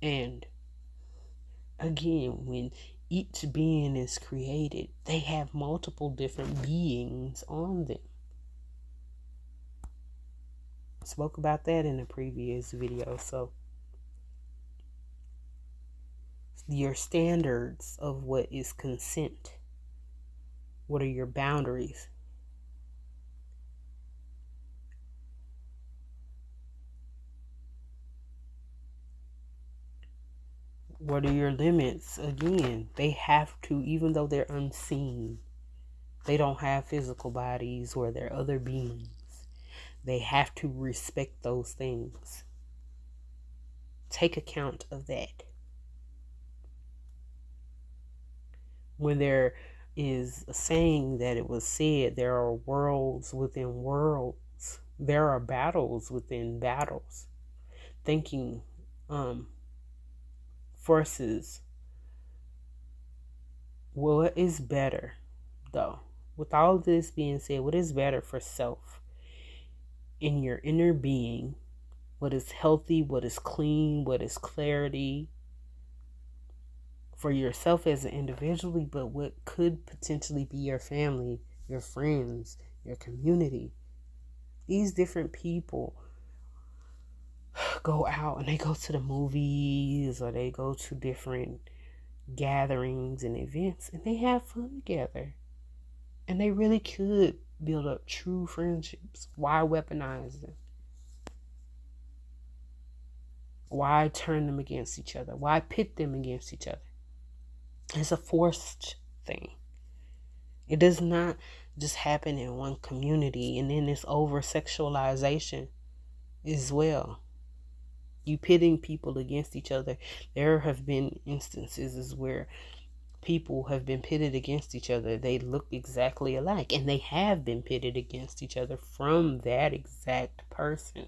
And again, when each being is created, they have multiple different beings on them. I spoke about that in a previous video. So your standards of what is consent, what are your boundaries? What are your limits? Again, they have to, even though they're unseen, they don't have physical bodies or they're other beings. They have to respect those things. Take account of that. When there is a saying that it was said, there are worlds within worlds. There are battles within battles. Thinking forces. What is better, though? With all this being said, what is better for self in your inner being? What is healthy? What is clean? What is clarity for yourself as an individual, but what could potentially be your family, your friends, your community? These different people go out and they go to the movies or they go to different gatherings and events and they have fun together. And they really could build up true friendships. Why weaponize them? Why turn them against each other? Why pit them against each other? It's a forced thing. It does not just happen in one community, and then this over sexualization as well. You pitting people against each other. There have been instances where people have been pitted against each other. They look exactly alike, and they have been pitted against each other from that exact person.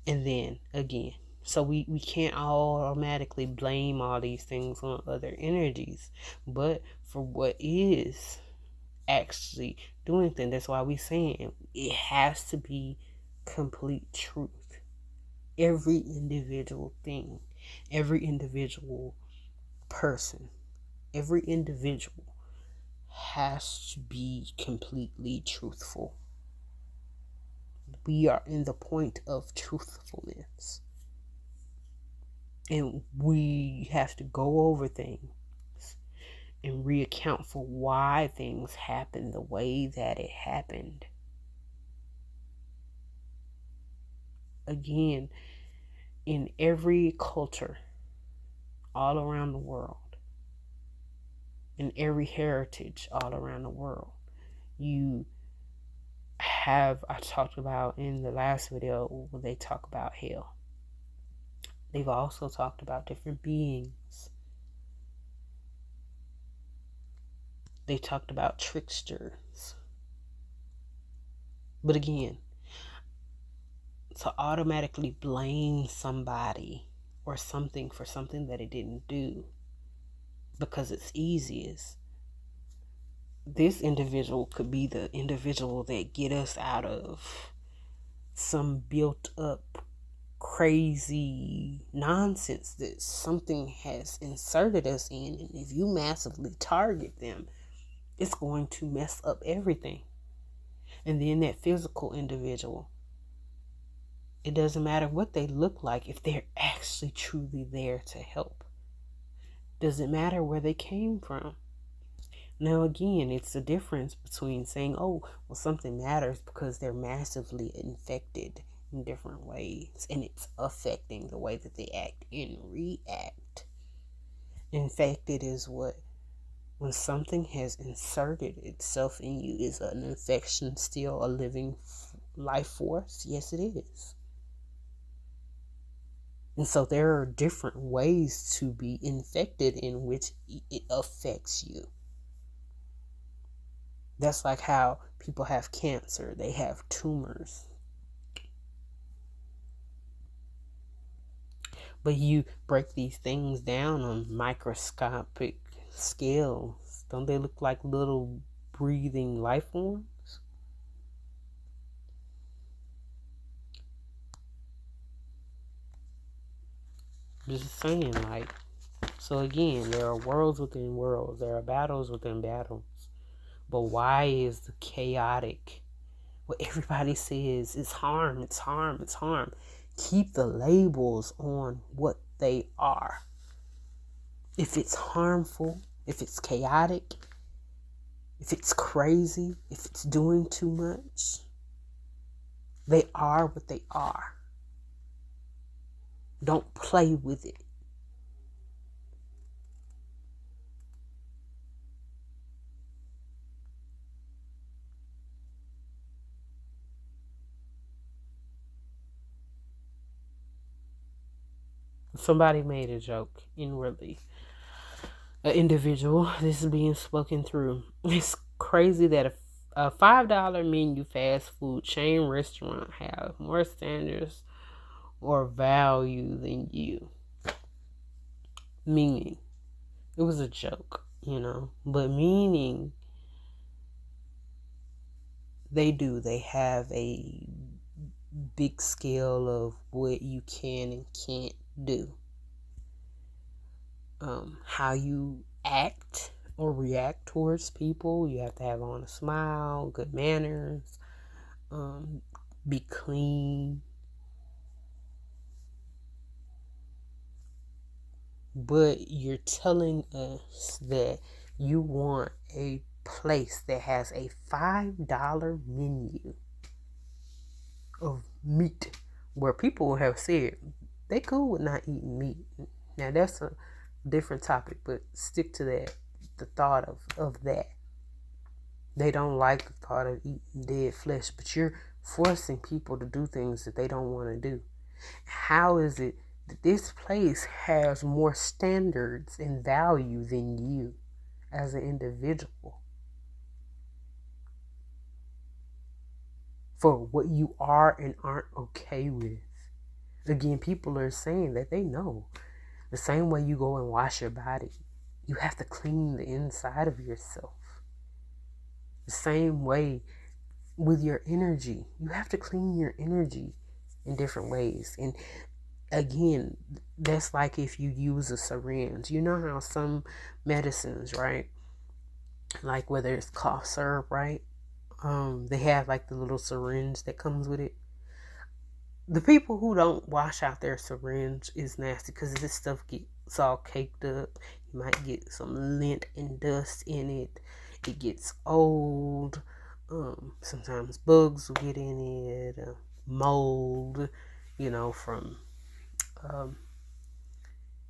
And then again, so we can't automatically blame all these things on other energies, but for what is actually doing things, that's why we're saying it has to be complete truth. Every individual thing, every individual person, every individual has to be completely truthful. We are in the point of truthfulness. And we have to go over things and reaccount for why things happened the way that it happened. Again, in every culture all around the world, in every heritage all around the world, you have, I talked about in the last video when they talk about hell. They've also talked about different beings. They talked about tricksters. But again, to automatically blame somebody or something for something that it didn't do because it's easiest. This individual could be the individual that get us out of some built up crazy nonsense that something has inserted us in. And if you massively target them, it's going to mess up everything. And then that physical individual, it doesn't matter what they look like if they're actually truly there to help. Doesn't matter where they came from. Now again, it's the difference between saying, oh, well, something matters because they're massively infected in different ways and it's affecting the way that they act and react. Infected is what? When something has inserted itself in you, is an infection still a living life force? Yes, it is. And so there are different ways to be infected in which it affects you. That's like how people have cancer, they have tumors. But you break these things down on microscopic scales. Don't they look like little breathing life forms? Just saying, like, so again, there are worlds within worlds. There are battles within battles. But why is the chaotic? What everybody says is harm, it's harm, it's harm. Keep the labels on what they are. If it's harmful, if it's chaotic, if it's crazy, if it's doing too much, they are what they are. Don't play with it. Somebody made a joke inwardly. An individual, this is being spoken through. It's crazy that a $5 menu fast food chain restaurant have more standards or value than you. Meaning, it was a joke, but meaning they have a big scale of what you can and can't do. How you act or react towards people, you have to have on a smile, good manners, be clean. But you're telling us that you want a place that has a $5 menu of meat, where people have said they cool with not eating meat. Now that's a different topic, but stick to that. The thought of that. They don't like the thought of eating dead flesh, but you're forcing people to do things that they don't want to do. How is it that this place has more standards and value than you as an individual for what you are and aren't okay with? Again, people are saying that they know. The same way you go and wash your body, you have to clean the inside of yourself. The same way with your energy, you have to clean your energy in different ways. And again, that's like if you use a syringe. You know how some medicines, right? Like whether it's cough syrup, right? They have like the little syringe that comes with it. The people who don't wash out their syringe is nasty because this stuff gets all caked up. You might get some lint and dust in it. It gets old. Sometimes bugs will get in it. Mold, from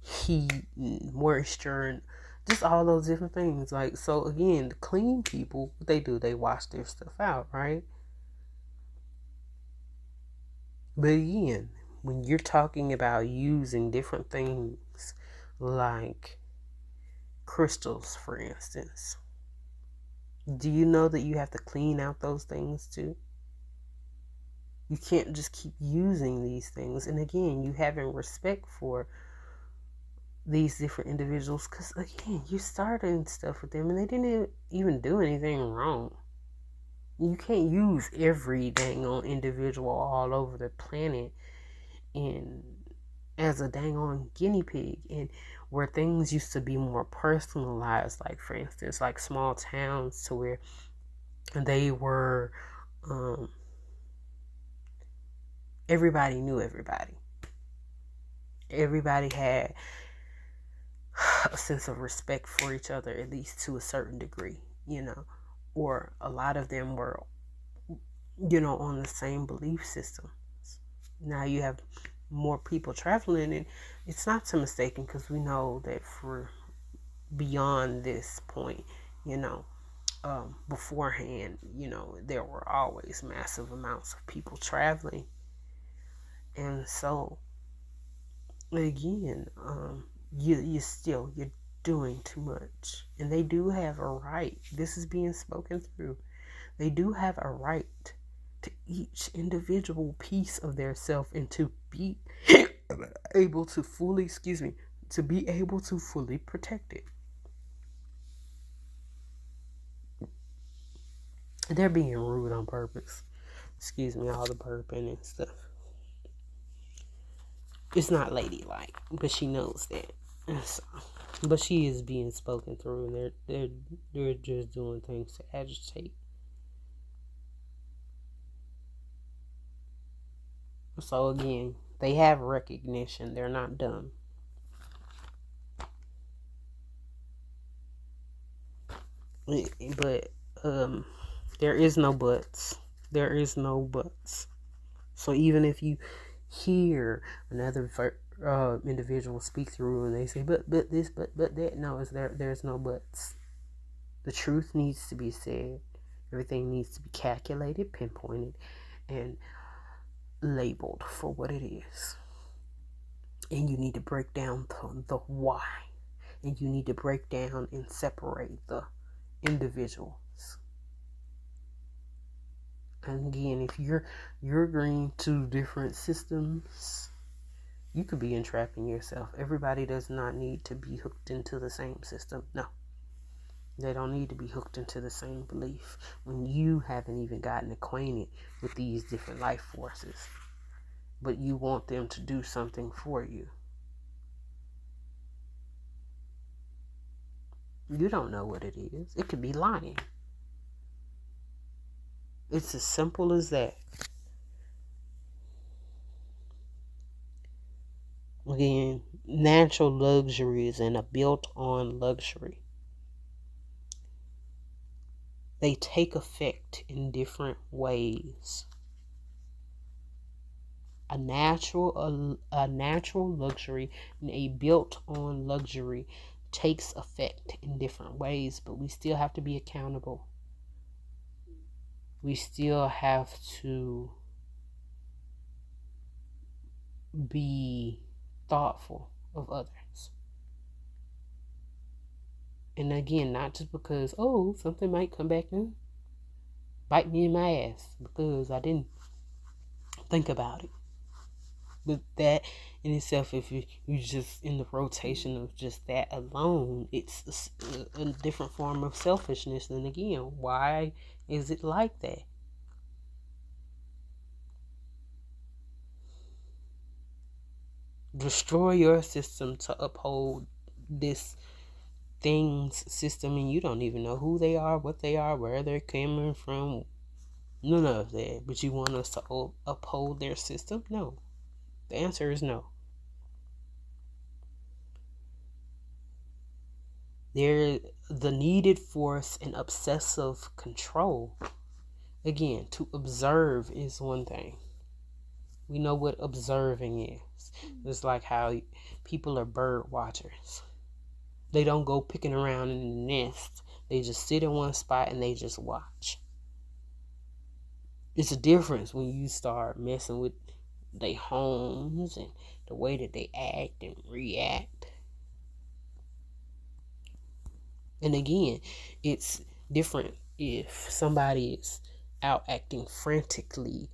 heat and moisture and just all those different things. Like, so again, the clean people, what they do, they wash their stuff out, right? But again, when you're talking about using different things like crystals, for instance, do you know that you have to clean out those things too? You can't just keep using these things. And again, you having respect for these different individuals, because again, you're starting stuff with them and they didn't even do anything wrong. You can't use every dang on individual all over the planet and as a dang on guinea pig. And where things used to be more personalized, like for instance, like small towns, to where they were everybody knew everybody. Everybody had a sense of respect for each other, at least to a certain degree, or a lot of them were, on the same belief system. Now you have more people traveling, and it's not so mistaken, because we know that for beyond this point, beforehand, there were always massive amounts of people traveling. And so again, you're doing too much. And they do have a right. This is being spoken through. They do have a right to each individual piece of their self, and to be able to fully, protect it. They're being rude on purpose. Excuse me, all the burping and stuff. It's not ladylike, but she knows that. So, but she is being spoken through, and they're just doing things to agitate. So again, they have recognition. They're not dumb. But there is no buts. There is no buts. So even if you hear another individual speak through and they say but this but that, no, it's there's no buts. The truth needs to be said. Everything needs to be calculated, pinpointed, and labeled for what it is. And you need to break down the why. And you need to break down and separate the individuals. And again, if you're agreeing to different systems, you could be entrapping yourself. Everybody does not need to be hooked into the same system. No. They don't need to be hooked into the same belief when you haven't even gotten acquainted with these different life forces. But you want them to do something for you. You don't know what it is. It could be lying. It's as simple as that. Again, natural luxuries and a built-on luxury. They take effect in different ways. A natural luxury and a built-on luxury takes effect in different ways, but we still have to be accountable. We still have to be thoughtful of others. And again, not just because, something might come back and bite me in my ass because I didn't think about it. But that in itself, if you just in the rotation of just that alone, it's a different form of selfishness. And again, why is it like that? Destroy your system to uphold this thing's system, and you don't even know who they are, what they are, where they're coming from, none of that. But you want us to uphold their system? No. The answer is no. The needed force and obsessive control. Again, to observe is one thing. We know what observing is. It's like how people are bird watchers. They don't go picking around in the nest. They just sit in one spot and they just watch. It's a difference when you start messing with their homes and the way that they act and react. And again, it's different if somebody is out acting frantically.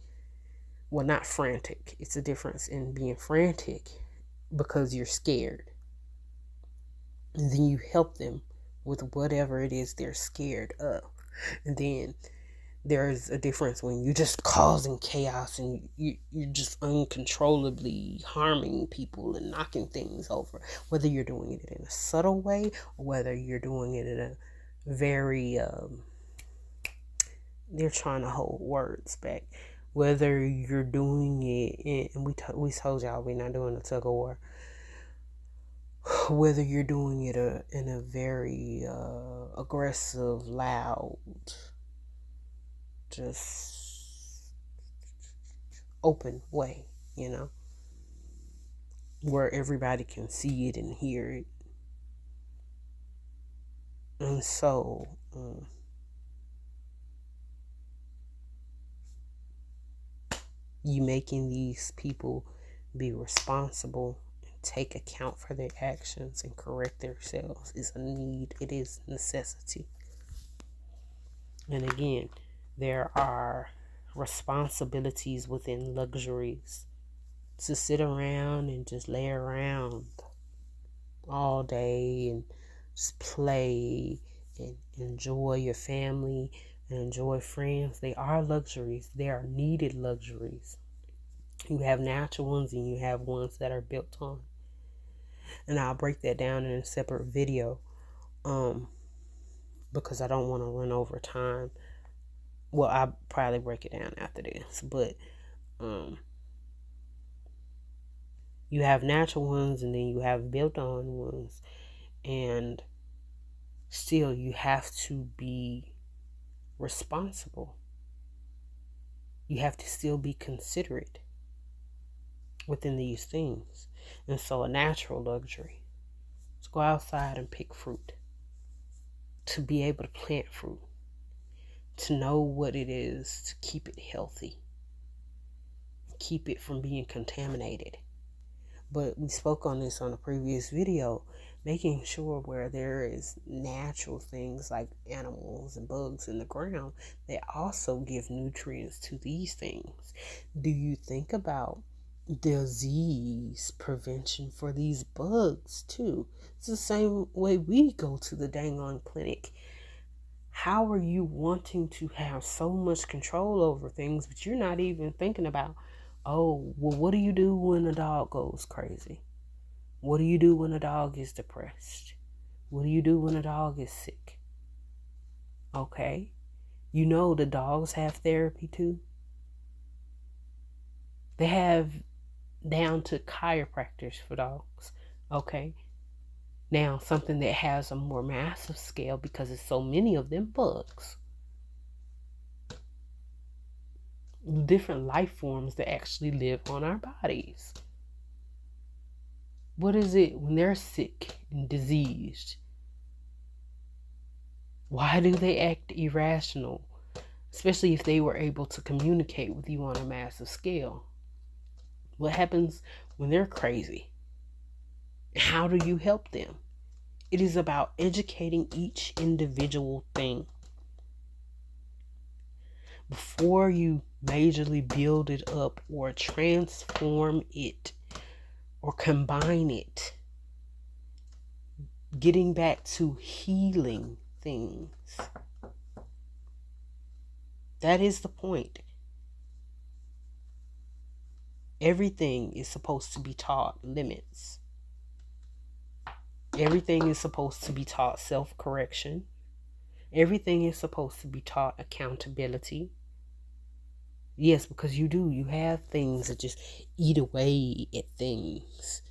Well, not frantic. It's a difference in being frantic because you're scared. And then you help them with whatever it is they're scared of. And then there's a difference when you're just causing chaos and you're just uncontrollably harming people and knocking things over. Whether you're doing it in a subtle way or whether you're doing it in a very, they're trying to hold words back. Whether you're doing it, and we told y'all we're not doing a tug of war. Whether you're doing it in a very aggressive, loud, just open way, where everybody can see it and hear it. And so, you making these people be responsible and take account for their actions and correct themselves is a need. It is necessity. And again, there are responsibilities within luxuries. To sit around and just lay around all day and just play and enjoy your family and enjoy friends. They are luxuries. They are needed luxuries. You have natural ones and you have ones that are built on. And I'll break that down in a separate video, because I don't want to run over time. Well, I'll probably break it down after this, but you have natural ones and then you have built on ones, and still you have to be responsible. You have to still be considerate within these things. And so a natural luxury is go outside and pick fruit, to be able to plant fruit, to know what it is to keep it healthy, keep it from being contaminated. But we spoke on this on a previous video, making sure where there is natural things like animals and bugs in the ground, they also give nutrients to these things. Do you think about disease prevention for these bugs too? It's the same way we go to the dang on clinic. How are you wanting to have so much control over things, but you're not even thinking about, oh, well, what do you do when a dog goes crazy? What do you do when a dog is depressed? What do you do when a dog is sick? Okay. You know the dogs have therapy too. They have down to chiropractors for dogs. Okay. Now, something that has a more massive scale, because there's so many of them bugs. Different life forms that actually live on our bodies. What is it when they're sick and diseased? Why do they act irrational? Especially if they were able to communicate with you on a massive scale. What happens when they're crazy? How do you help them? It is about educating each individual thing. Before you majorly build it up or transform it or combine it, getting back to healing things. That is the point. Everything is supposed to be taught limits. Everything is supposed to be taught self-correction. Everything is supposed to be taught accountability. Yes, because you have things that just eat away at things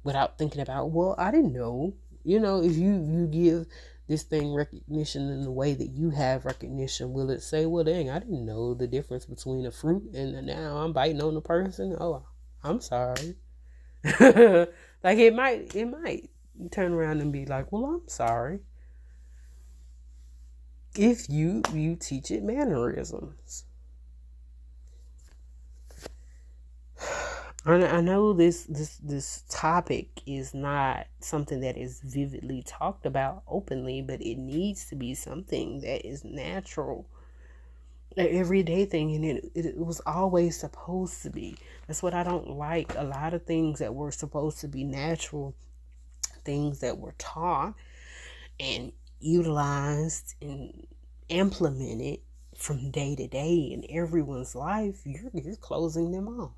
without thinking about, well, I didn't know. If you give this thing recognition in the way that you have recognition, will it say, well, dang, I didn't know the difference between a fruit and now I'm biting on the person? Oh, I'm sorry. Like it might turn around and be like, well, I'm sorry. If you teach it mannerisms. I know this topic is not something that is vividly talked about openly, but it needs to be something that is natural, an everyday thing, and it was always supposed to be. That's what I don't like. A lot of things that were supposed to be natural, things that were taught and utilized and implemented from day to day in everyone's life, you're closing them off.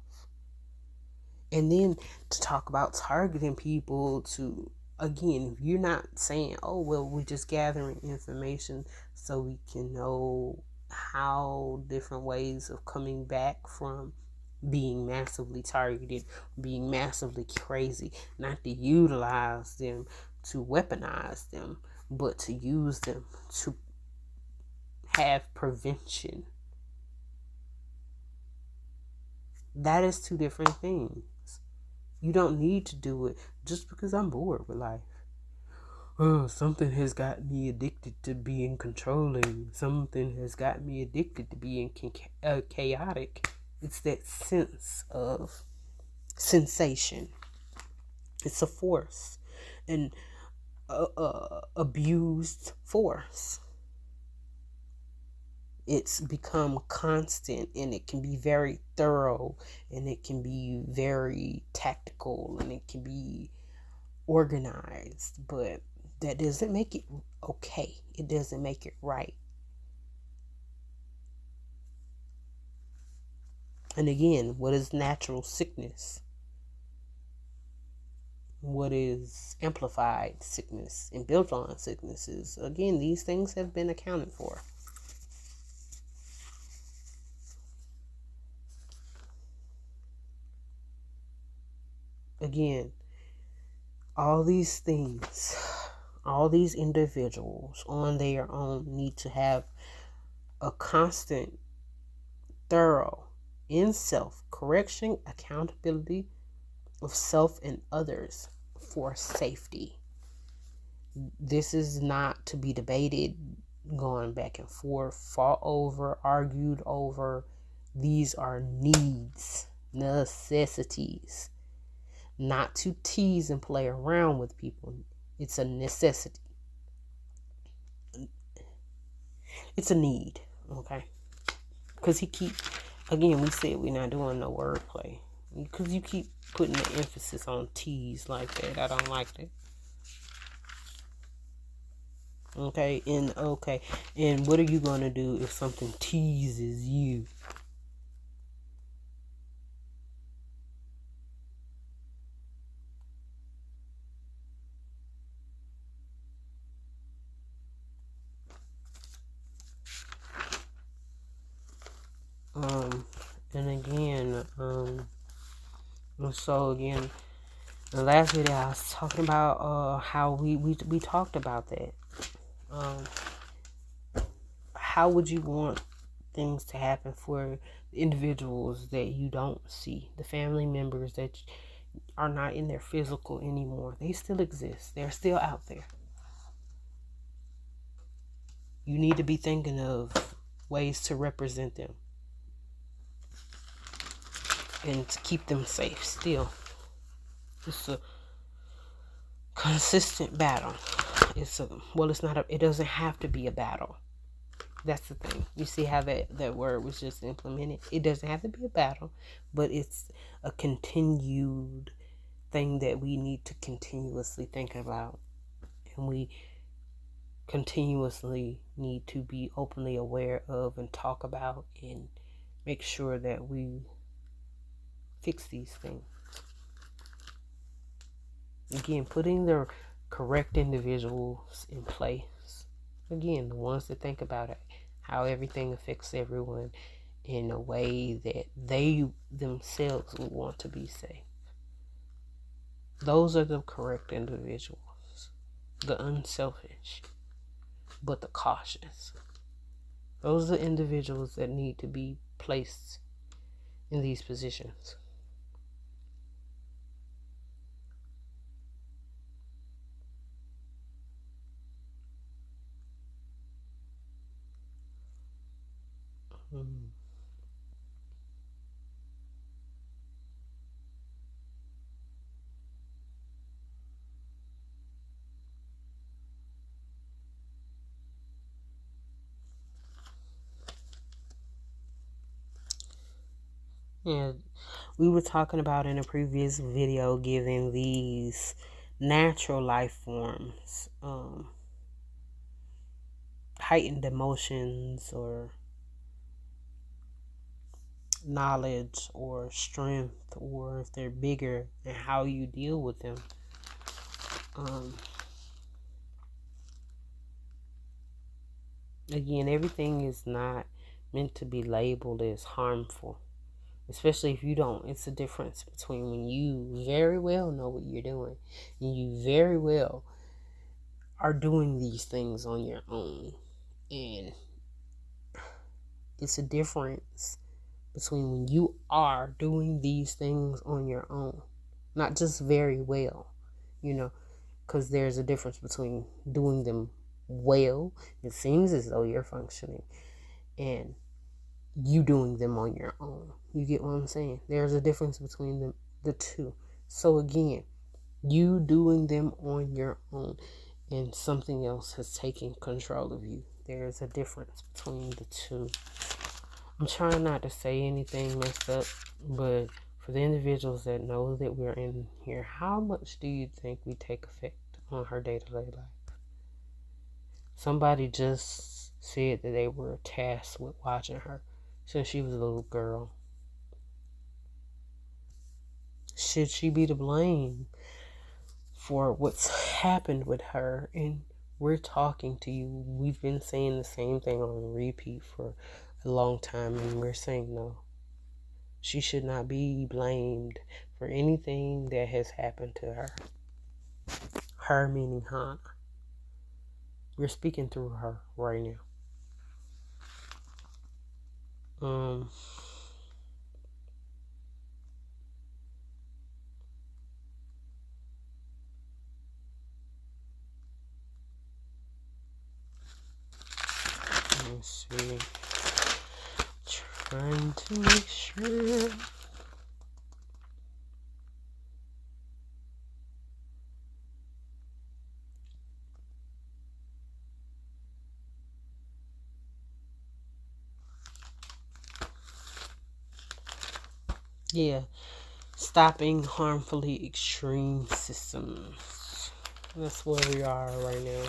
And then to talk about targeting people to, again, if you're not saying, oh, well, we're just gathering information so we can know how different ways of coming back from being massively targeted, being massively crazy, not to utilize them to weaponize them, but to use them to have prevention. That is two different things. You don't need to do it just because I'm bored with life. Oh, something has got me addicted to being controlling. Something has got me addicted to being chaotic. It's that sense of sensation. It's a force, an abused force. It's become constant, and it can be very thorough, and it can be very tactical, and it can be organized, but that doesn't make it okay. It doesn't make it right. And again, what is natural sickness? What is amplified sickness and built on sicknesses? Again, these things have been accounted for. Again, all these things, all these individuals on their own need to have a constant, thorough, in self correction, accountability of self and others for safety. This is not to be debated, going back and forth, fought over, argued over. These are needs, necessities. Not to tease and play around with people. It's a necessity. It's a need, okay? Because again, we said we're not doing no wordplay. Because you keep putting the emphasis on tease like that. I don't like that. Okay, and what are you going to do if something teases you? And again, so again, the last video I was talking about how we talked about that. How would you want things to happen for individuals that you don't see, the family members that are not in their physical anymore? They still exist. They're still out there. You need to be thinking of ways to represent them and to keep them safe still. It's a consistent battle. It doesn't have to be a battle. That's the thing. You see how that word was just implemented? It doesn't have to be a battle, but it's a continued thing that we need to continuously think about. And we continuously need to be openly aware of and talk about and make sure that we fix these things. Again, putting the correct individuals in place. Again, the ones that think about it, how everything affects everyone in a way that they themselves would want to be safe. Those are the correct individuals. The unselfish, but the cautious. Those are the individuals that need to be placed in these positions. And we were talking about in a previous video giving these natural life forms heightened emotions or knowledge or strength, or if they're bigger, and how you deal with them. Again, everything is not meant to be labeled as harmful, especially if you don't. It's a difference between when you very well know what you're doing and you very well are doing these things on your own. And it's a difference between when you are doing these things on your own, not just very well, because there's a difference between doing them well, it seems as though you're functioning, and you doing them on your own. You get what I'm saying? There's a difference between the two. So again, you doing them on your own and something else has taken control of you. There's a difference between the two. I'm trying not to say anything messed up, but for the individuals that know that we're in here, how much do you think we take effect on her day-to-day life? Somebody just said that they were tasked with watching her since she was a little girl. should she be to blame for what's happened with her? And we're talking to you. We've been saying the same thing on repeat for a long time, and we're saying no. She should not be blamed for anything that has happened to her. Her meaning Hannah. We're speaking through her right now. Let's see. Trying to make sure. Yeah. Stopping harmfully extreme systems. That's where we are right now.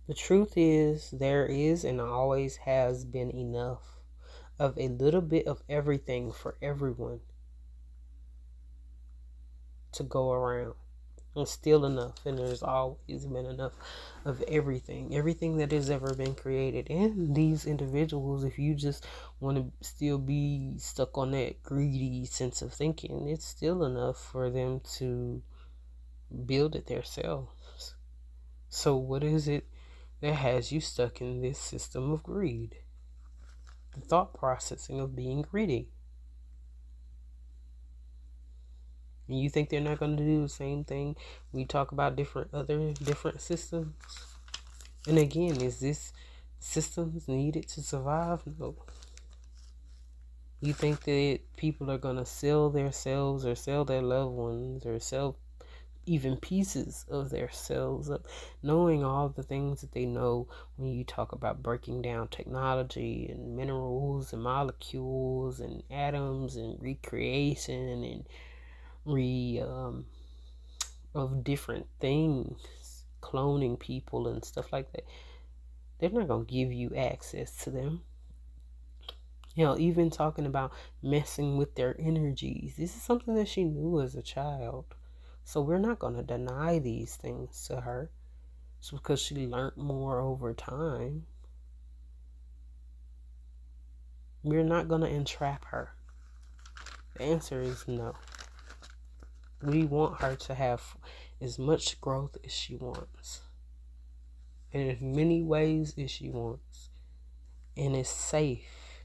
The truth is, there is and always has been enough of a little bit of everything for everyone to go around. And still enough, and there's always been enough of everything that has ever been created. And these individuals, if you just want to still be stuck on that greedy sense of thinking, it's still enough for them to build it themselves. So what is it that has you stuck in this system of greed? The thought processing of being greedy. And you think they're not going to do the same thing? We talk about different systems. And again, is this systems needed to survive? No. You think that people are going to sell themselves or sell their loved ones or sell even pieces of themselves up, knowing all the things that they know when you talk about breaking down technology and minerals and molecules and atoms and recreation and of different things, cloning people and stuff like that. They're not going to give you access to them. Even talking about messing with their energies. This is something that she knew as a child. So we're not going to deny these things to her. It's because she learned more over time. We're not going to entrap her. The answer is no. We want her to have as much growth as she wants. In as many ways as she wants. And as safe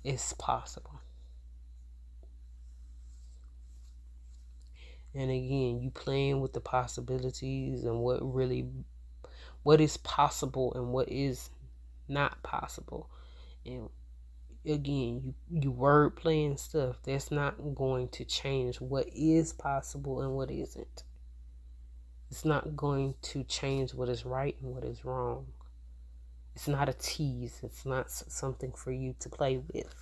as possible. And again, you playing with the possibilities and what is possible and what is not possible. And again, you word playing stuff. That's not going to change what is possible and what isn't. It's not going to change what is right and what is wrong. It's not a tease. It's not something for you to play with.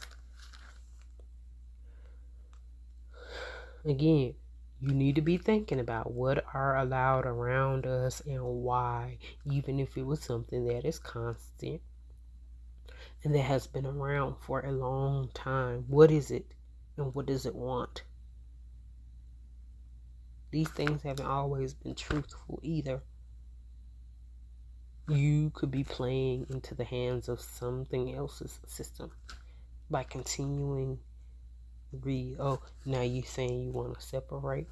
Again, you need to be thinking about what are allowed around us and why, even if it was something that is constant and that has been around for a long time. What is it and what does it want? These things haven't always been truthful either. You could be playing into the hands of something else's system by continuing greed. Oh, now you saying you want to separate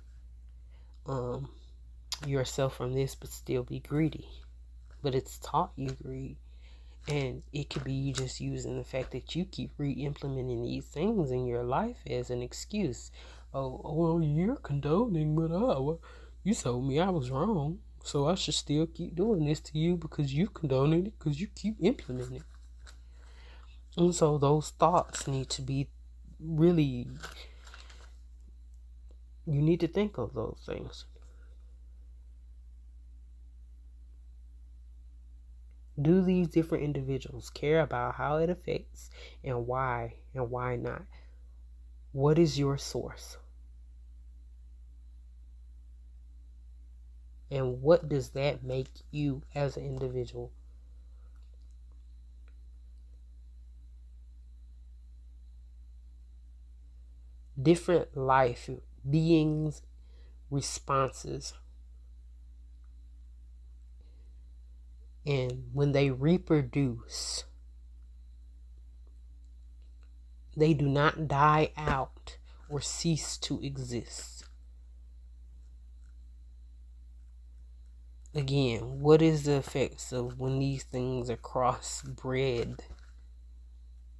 yourself from this but still be greedy. But it's taught you greed. And it could be you just using the fact that you keep re-implementing these things in your life as an excuse. Oh, well, you're condoning, but you told me I was wrong. So I should still keep doing this to you because you condoning it because you keep implementing it. And so those thoughts need to be really, you need to think of those things. Do these different individuals care about how it affects and why not? What is your source? And what does that make you as an individual? different life beings' responses. And when they reproduce, they do not die out or cease to exist. Again, what is the effects of when these things are crossbred?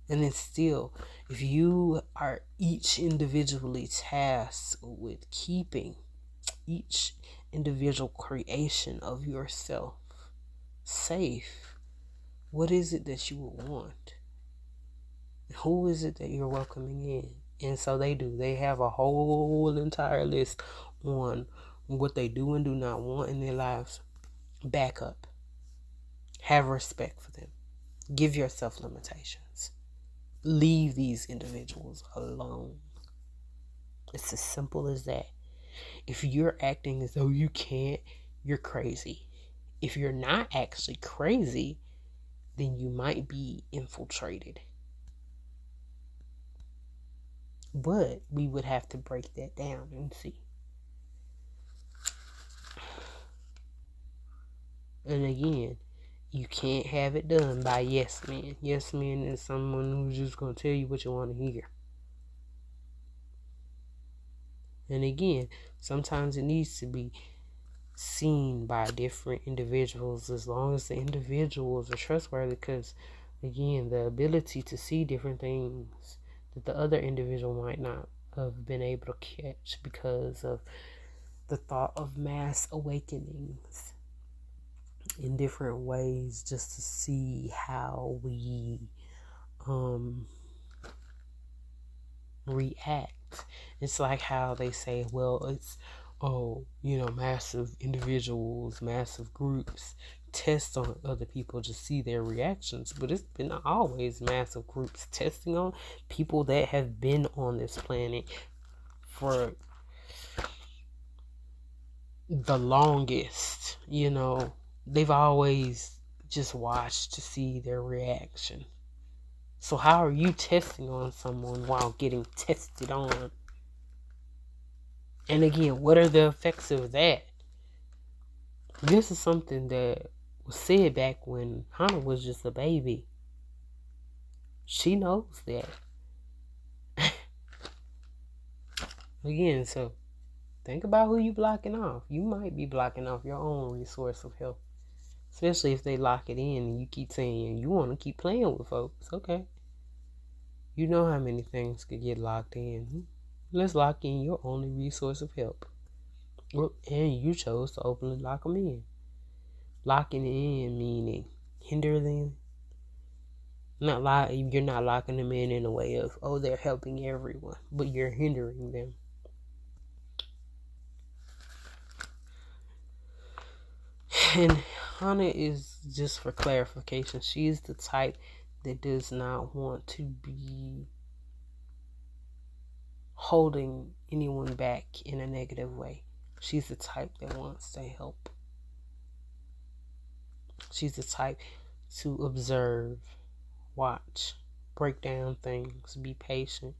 And then still, if you are each individually tasked with keeping each individual creation of yourself safe, what is it that you would want? Who is it that you're welcoming in? And so they do. They have a whole entire list on what they do and do not want in their lives. Back up. Have respect for them. Give yourself limitations. Leave these individuals alone. It's as simple as that. If you're acting as though you can't, you're crazy. If you're not actually crazy, then you might be infiltrated. But we would have to break that down and see. And again, you can't have it done by yes men. Yes men is someone who's just going to tell you what you want to hear. And again, sometimes it needs to be seen by different individuals, as long as the individuals are trustworthy, because again, the ability to see different things that the other individual might not have been able to catch because of the thought of mass awakenings in different ways, just to see how we react. It's like how they say, well, it's massive individuals, massive groups test on other people to see their reactions. But it's been always massive groups testing on people that have been on this planet for the longest. They've always just watched to see their reaction. So how are you testing on someone while getting tested on? And again, what are the effects of that? This is something that was said back when Hannah was just a baby. She knows that. Again, so think about who you blocking off. You might be blocking off your own resource of help. Especially if they lock it in and you keep saying you want to keep playing with folks. Okay. You know how many things could get locked in. Let's lock in your only resource of help. And you chose to openly lock them in. Locking in meaning hinder them. You're not locking them in a way of, they're helping everyone, but you're hindering them. And Hannah is, just for clarification, she's the type that does not want to be holding anyone back in a negative way. She's the type that wants to help. She's the type to observe, watch, break down things, be patient,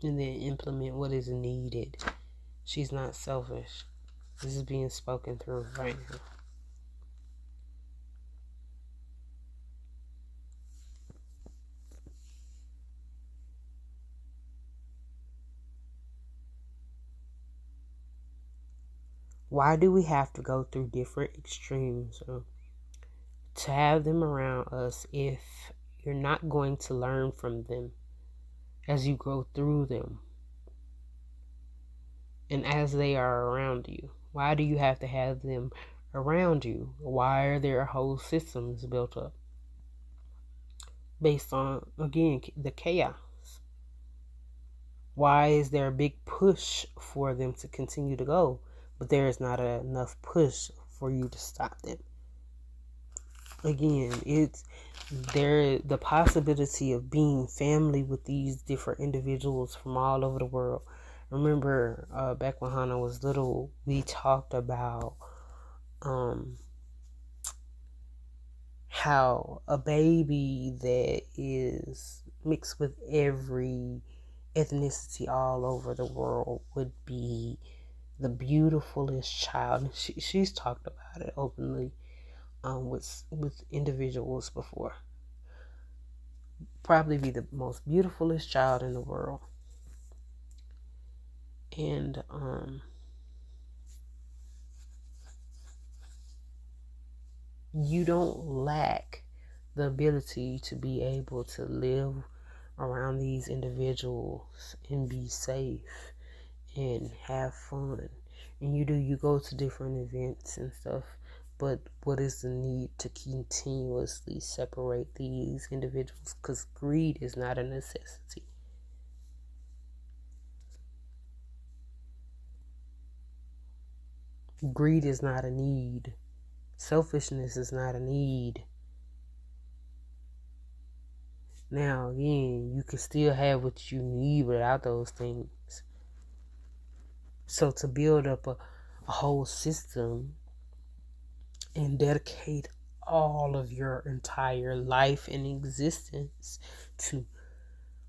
and then implement what is needed. She's not selfish. This is being spoken through right now. Why do we have to go through different extremes to have them around us if you're not going to learn from them as you go through them and as they are around you? Why do you have to have them around you? Why are there whole systems built up based on, again, the chaos? Why is there a big push for them to continue to go, but there is not enough push for you to stop them? Again, it's the possibility of being family with these different individuals from all over the world. Remember, back when Hannah was little, we talked about how a baby that is mixed with every ethnicity all over the world would be the beautifulest child. She's talked about it openly with individuals before. Probably be the most beautifulest child in the world. And you don't lack the ability to be able to live around these individuals and be safe and have fun. And you go to different events and stuff, but what is the need to continuously separate these individuals? Because greed is not a necessity. Greed is not a need. Selfishness is not a need. Now, again, you can still have what you need without those things. So to build up a whole system and dedicate all of your entire life and existence to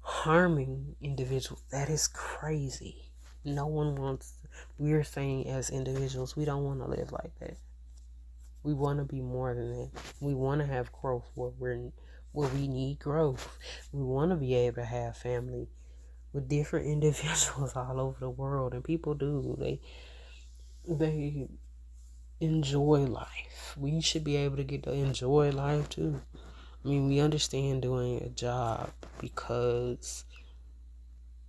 harming individuals, that is crazy. No one wants, we're saying as individuals, we don't want to live like that. We want to be more than that. We want to have growth where we need growth. We want to be able to have family with different individuals all over the world, and people do. They enjoy life. We should be able to get to enjoy life too. I mean, we understand doing a job because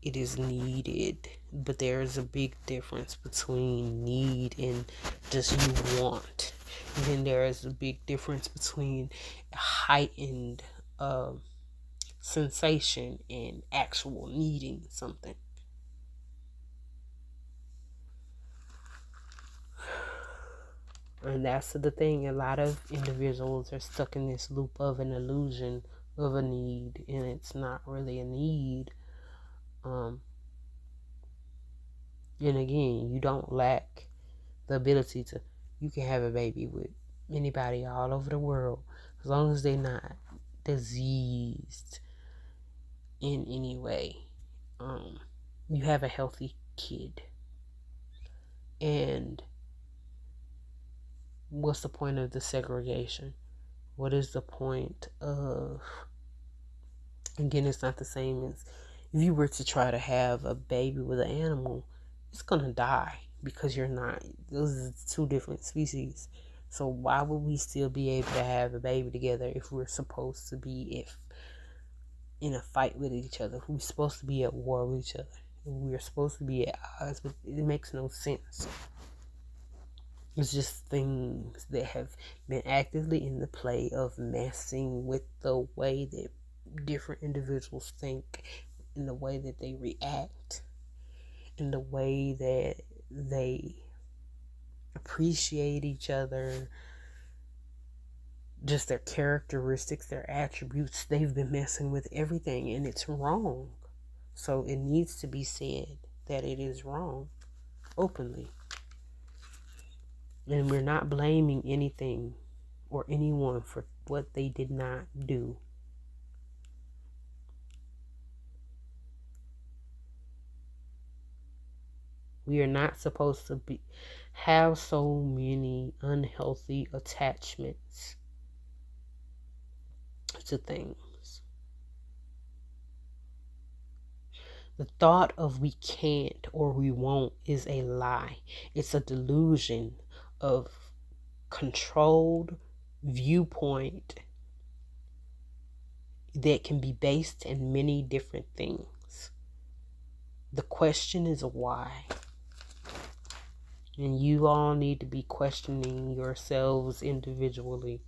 it is needed, but there is a big difference between need and just you want. And then there is a big difference between heightened sensation and actual needing something. And that's the thing. A lot of individuals are stuck in this loop of an illusion of a need, and it's not really a need. And again, you don't lack the ability to, you can have a baby with anybody all over the world as long as they're not diseased in any way. You have a healthy kid. And what's the point of the segregation? What is the point of, again, it's not the same as if you were to try to have a baby with an animal, it's gonna die because you're not, those are two different species. So why would we still be able to have a baby together if we're supposed to be in a fight with each other? We're supposed to be at war with each other. We're supposed to be at odds, but it makes no sense. It's just things that have been actively in the play of messing with the way that different individuals think, in the way that they react, in the way that they appreciate each other, just their characteristics, their attributes. They've been messing with everything, and it's wrong. So it needs to be said that it is wrong openly. And we're not blaming anything or anyone for what they did not do. We are not supposed to have so many unhealthy attachments to things. The thought of we can't or we won't is a lie. It's a delusion of controlled viewpoint that can be based in many different things. The question is why. And you all need to be questioning yourselves individually.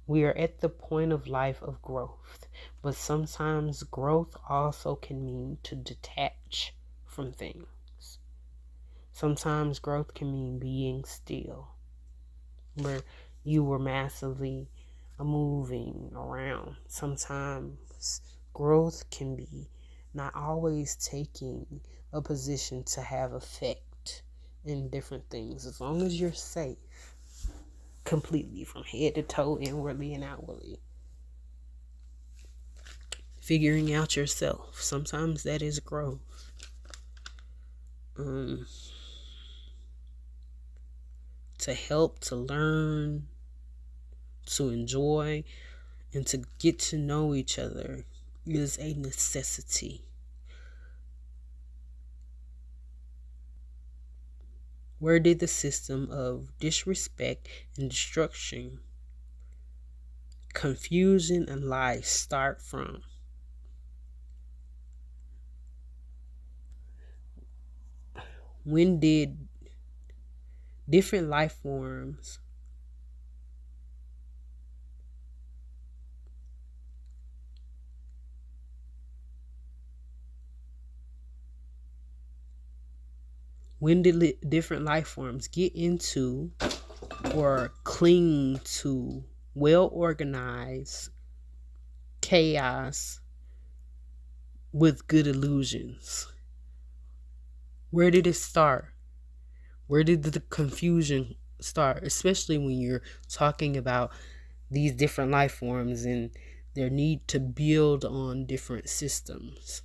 We are at the point of life of growth, but sometimes growth also can mean to detach from things. Sometimes growth can mean being still, where you were massively moving around. Sometimes growth can be not always taking a position to have effect in different things. As long as you're safe, completely from head to toe, inwardly and outwardly. Figuring out yourself. Sometimes that is growth. To help, to learn, to enjoy, and to get to know each other is a necessity. Where did the system of disrespect and destruction, confusion and lies start from? When did different life forms different life forms get into or cling to well organized chaos with good illusions? Where did it start? Where did the confusion start? Especially when you're talking about these different life forms and their need to build on different systems,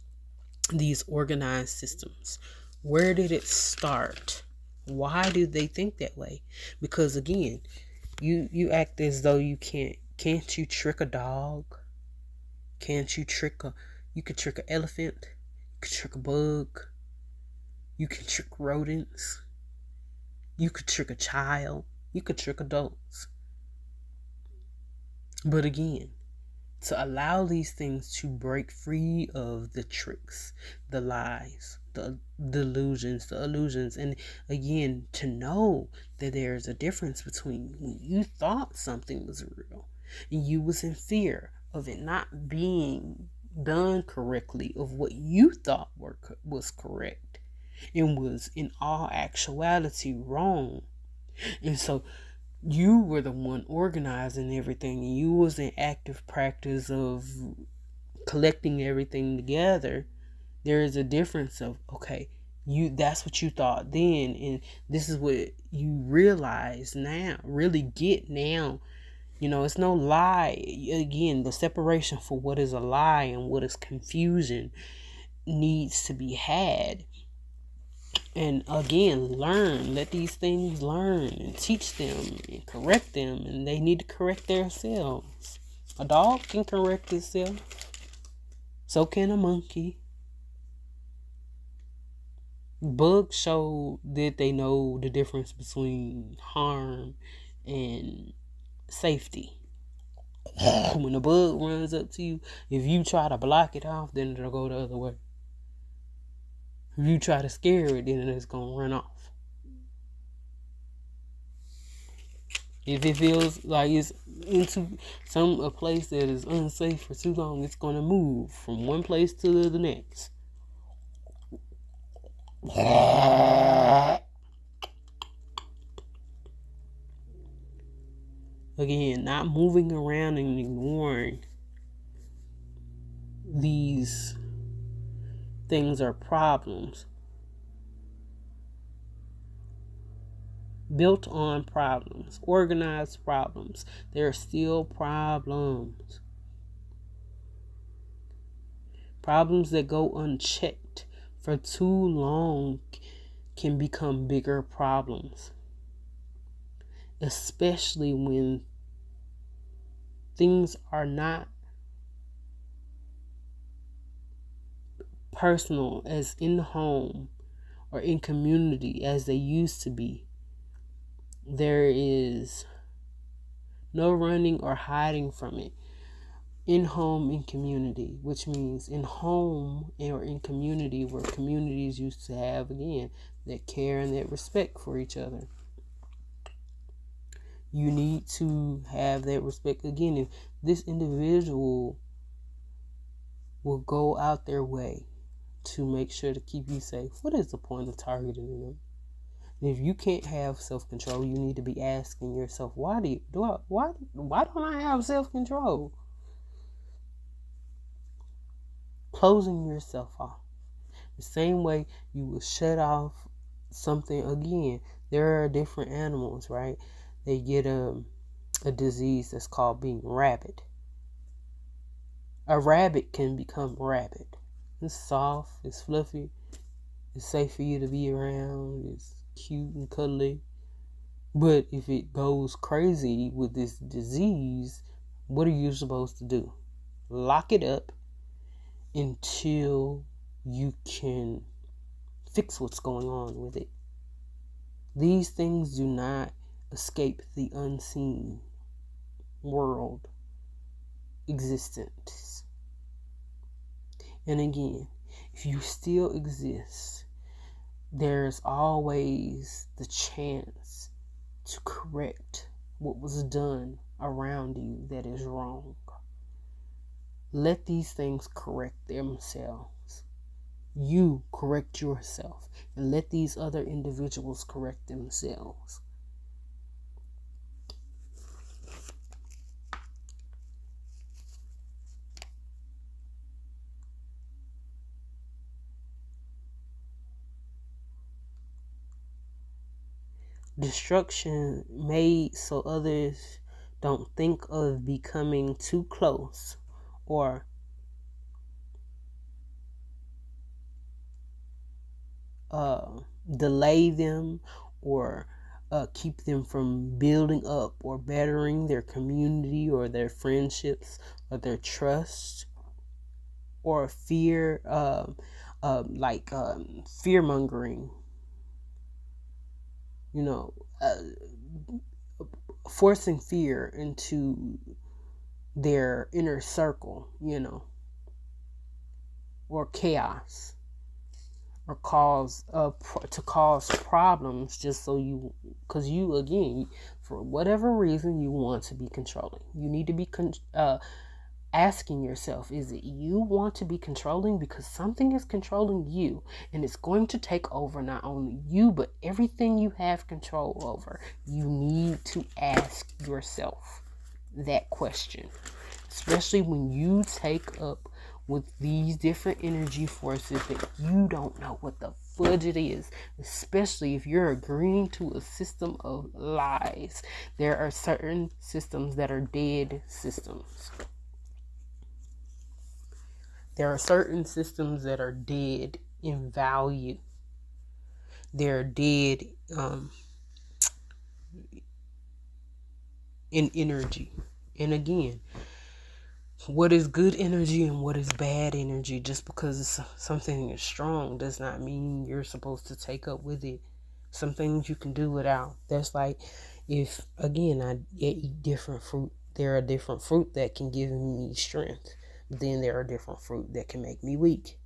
these organized systems. Where did it start? Why do they think that way? Because again, you act as though you can't you trick a dog? Can't you you could trick an elephant, you could trick a bug, you can trick rodents, you could trick a child, you could trick adults. But again, to allow these things to break free of the tricks, the lies, the delusions, the illusions, and again, to know that there's a difference between when you thought something was real and you was in fear of it not being done correctly, of what you thought was correct and was in all actuality wrong. And so you were the one organizing everything, and you was in active practice of collecting everything together. There is a difference of, okay, that's what you thought then, and this is what you realize now, really get now. It's no lie. Again, the separation for what is a lie and what is confusion needs to be had. And again, let these things learn and teach them and correct them, and they need to correct themselves. A dog can correct itself. So can a monkey. Bugs show that they know the difference between harm and safety. When a bug runs up to you, if you try to block it off, then it'll go the other way. If you try to scare it, then it's going to run off. If it feels like it's into a place that is unsafe for too long, it's going to move from one place to the next. Again, not moving around and ignoring these things are problems. Built on problems, organized problems. There are still problems. Problems that go unchecked for too long can become bigger problems. Especially when things are not personal as in the home or in community as they used to be. There is no running or hiding from it. In home, in community, which means in home or in community, where communities used to have, again, that care and that respect for each other. You need to have that respect. Again, if this individual will go out their way to make sure to keep you safe, what is the point of targeting them? If you can't have self-control, you need to be asking yourself, why don't I have self-control? Closing yourself off. The same way you will shut off something. Again, there are different animals, right? They get a disease that's called being rabid. A rabbit can become rabid. It's soft, it's fluffy, it's safe for you to be around, it's cute and cuddly. But if it goes crazy with this disease, what are you supposed to do? Lock it up until you can fix what's going on with it. These things do not escape the unseen world existence. And again, if you still exist, there's always the chance to correct what was done around you that is wrong. Let these things correct themselves. You correct yourself and let these other individuals correct themselves. Destruction made so others don't think of becoming too close or delay them or keep them from building up or bettering their community or their friendships or their trust, or fear, fear mongering, forcing fear into their inner circle, or chaos, or cause problems just so you, because you, again, for whatever reason, you want to be controlling. You need to be asking yourself, is it you want to be controlling? Because something is controlling you, and it's going to take over not only you, but everything you have control over. You need to ask yourself that question, especially when you take up with these different energy forces that you don't know what the fudge it is, especially if you're agreeing to a system of lies. There are certain systems that are dead systems. There are certain systems that are dead in value. They're dead in energy. And again, what is good energy and what is bad energy? Just because something is strong does not mean you're supposed to take up with it. Some things you can do without. That's like if, again, I eat different fruit. There are different fruit that can give me strength. Then there are different fruit that can make me weak.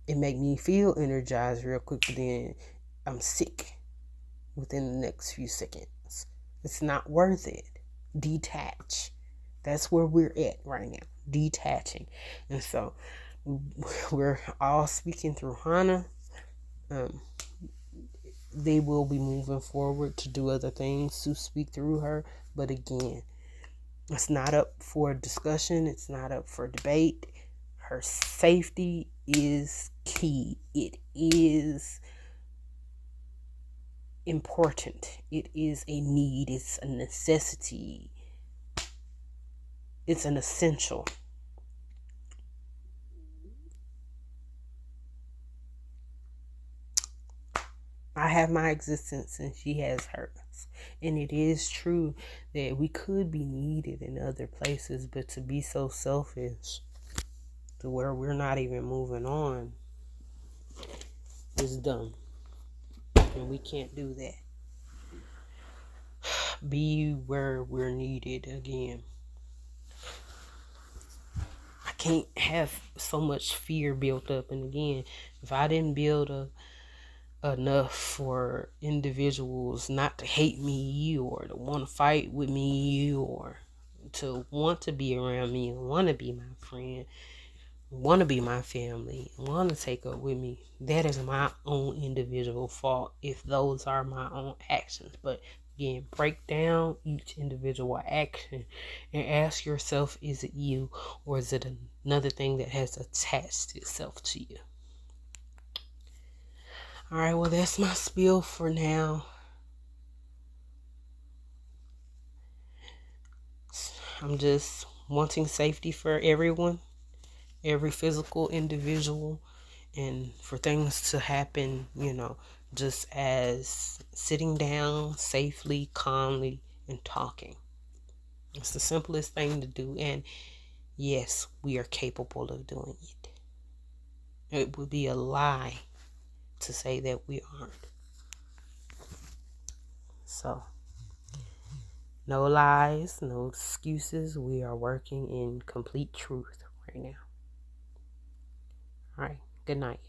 It make me feel energized real quick, but then I'm sick within the next few seconds. It's not worth it. Detach. That's where we're at right now. Detaching. And so we're all speaking through Hana. They will be moving forward to do other things to speak through her. But again, it's not up for discussion. It's not up for debate. Her safety is key. It is important. It is a need. It's a necessity. It's an essential. I have my existence and she has hers. And it is true that we could be needed in other places, but to be so selfish to where we're not even moving on is dumb. And we can't do that. Be where we're needed again. I can't have so much fear built up. And again, if I didn't build enough for individuals not to hate me or to want to fight with me or to want to be around me and want to be my friend, want to be my family, want to take up with me, that is my own individual fault if those are my own actions. But again, break down each individual action and ask yourself, is it you or is it another thing that has attached itself to you? All right, well, that's my spiel for now. I'm just wanting safety for everyone, every physical individual, and for things to happen, just as sitting down safely, calmly, and talking. It's the simplest thing to do, and yes, we are capable of doing it. It would be a lie to say that we aren't. So, no lies, no excuses. We are working in complete truth right now. All right. Good night.